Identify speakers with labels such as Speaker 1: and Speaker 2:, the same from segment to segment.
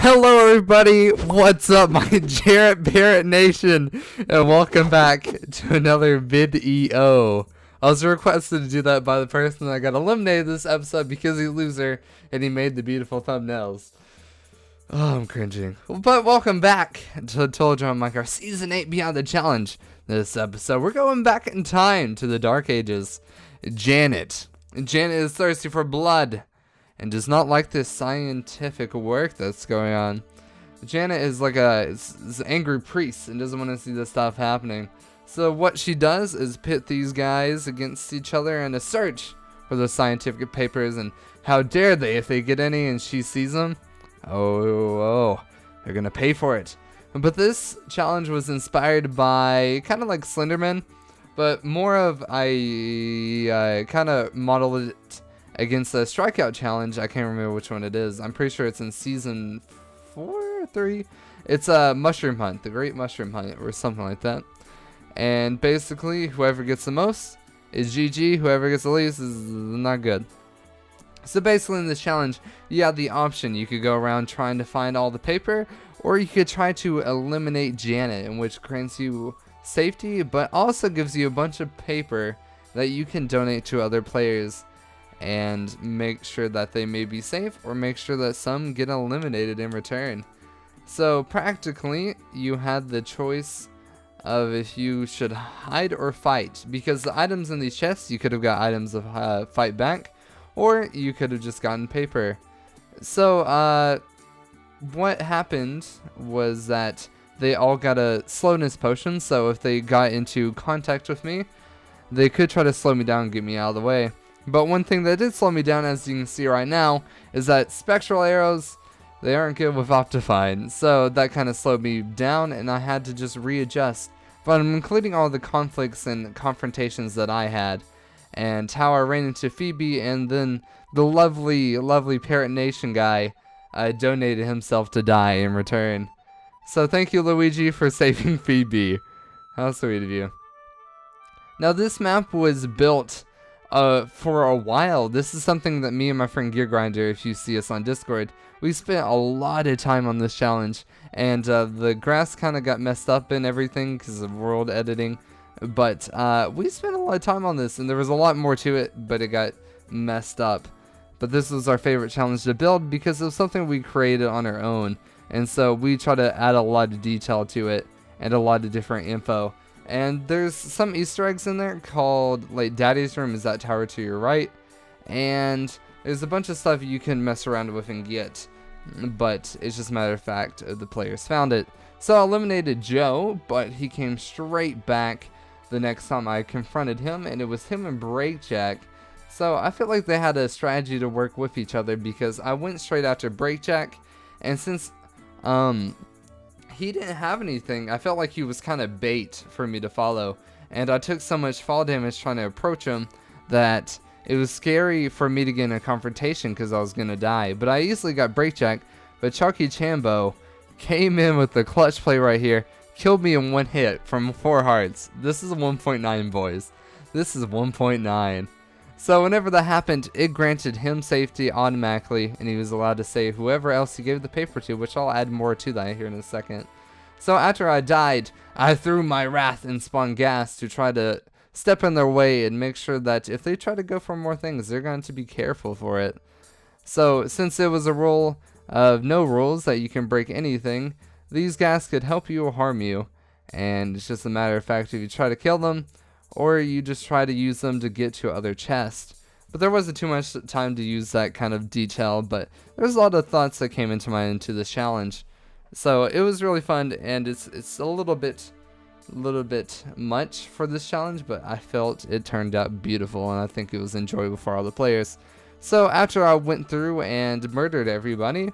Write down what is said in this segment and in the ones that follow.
Speaker 1: Hello everybody, what's up my Jarrett Parrot Nation, and welcome back to another video. I was requested to do that by the person that got eliminated this episode because he's a loser and he made the beautiful thumbnails. Oh, I'm cringing. But welcome back to Total Drama Minecraft Season 8 Beyond the Challenge. This episode, we're going back in time to the Dark Ages. Janet is thirsty for blood and does not like this scientific work that's going on. Janet is like is an angry priest and doesn't want to see this stuff happening. So what she does is pit these guys against each other in a search for the scientific papers, and how dare they if they get any and she sees them. Oh, they're gonna pay for it. But this challenge was inspired by kind of like Slenderman, but more of I kind of modeled it against the strikeout challenge. I can't remember which one it is. I'm pretty sure it's in season 4 or 3. It's a mushroom hunt, the Great Mushroom Hunt, or something like that. And basically, whoever gets the most is GG. Whoever gets the least is not good. So basically, in this challenge, you have the option. You could go around trying to find all the paper, or you could try to eliminate Janet, in which grants you safety, but also gives you a bunch of paper that you can donate to other players and make sure that they may be safe, or make sure that some get eliminated in return. So practically, you had the choice of if you should hide or fight, because the items in these chests, you could have got items of fight back, or you could have just gotten paper. So what happened was that they all got a slowness potion, so if they got into contact with me, they could try to slow me down and get me out of the way. But one thing that did slow me down, as you can see right now, is that spectral arrows, they aren't good with Optifine. So that kind of slowed me down, and I had to just readjust. But I'm including all the conflicts and confrontations that I had, and how I ran into Phoebe, and then the lovely, lovely Parrot Nation guy donated himself to die in return. So thank you, Luigi, for saving Phoebe. How sweet of you. Now this map was built for a while. This is something that me and my friend Gear Grinder, if you see us on Discord, we spent a lot of time on this challenge, and the grass kind of got messed up and everything because of world editing, but we spent a lot of time on this, and there was a lot more to it, but it got messed up. But this was our favorite challenge to build because it was something we created on our own, and so we try to add a lot of detail to it and a lot of different info. And there's some Easter eggs in there called, like, Daddy's room is that tower to your right, and there's a bunch of stuff you can mess around with and get, but it's just a matter of fact the players found it. So I eliminated Joe, but he came straight back the next time I confronted him, and it was him and Breakjack. So I feel like they had a strategy to work with each other, because I went straight after Breakjack, and since he didn't have anything, I felt like he was kind of bait for me to follow, and I took so much fall damage trying to approach him that it was scary for me to get in a confrontation because I was going to die. But I easily got Breakjack, but Chalky Chambo came in with the clutch play right here, killed me in one hit from 4 hearts. This is 1.9, boys. This is 1.9. So whenever that happened, it granted him safety automatically, and he was allowed to save whoever else he gave the paper to, which I'll add more to that here in a second. So after I died, I threw my wrath and spawned gas to try to step in their way and make sure that if they try to go for more things, they're going to be careful for it. So since it was a rule of no rules that you can break anything, these gas could help you or harm you, and it's just a matter of fact if you try to kill them, or you just try to use them to get to other chests. But there wasn't too much time to use that kind of detail, but there's a lot of thoughts that came into this challenge. So it was really fun, and it's a little bit much for this challenge, but I felt it turned out beautiful, and I think it was enjoyable for all the players. So after I went through and murdered everybody,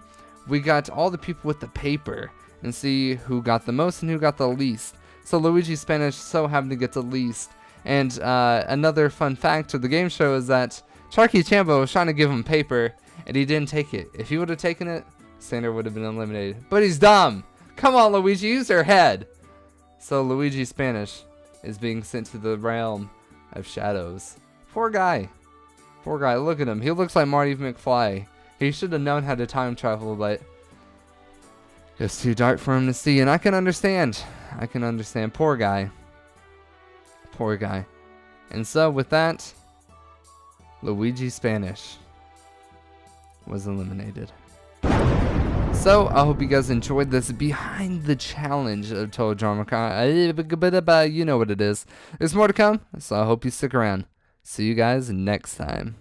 Speaker 1: we got all the people with the paper, and see who got the most and who got the least. So Luigi Spanish so happened to get the least. And another fun fact of the game show is that Chalky Chambo was trying to give him paper, and he didn't take it. If he would have taken it, Sander would have been eliminated. But he's dumb! Come on, Luigi, use your head! So Luigi Spanish is being sent to the realm of shadows. Poor guy. Poor guy, look at him. He looks like Marty McFly. He should have known how to time travel, but It's too dark for him to see, and I can understand. I can understand. Poor guy. Poor guy. And so, with that, Luigi Spanish was eliminated. So, I hope you guys enjoyed this behind the challenge of Total Drama Car. You know what it is. There's more to come, so I hope you stick around. See you guys next time.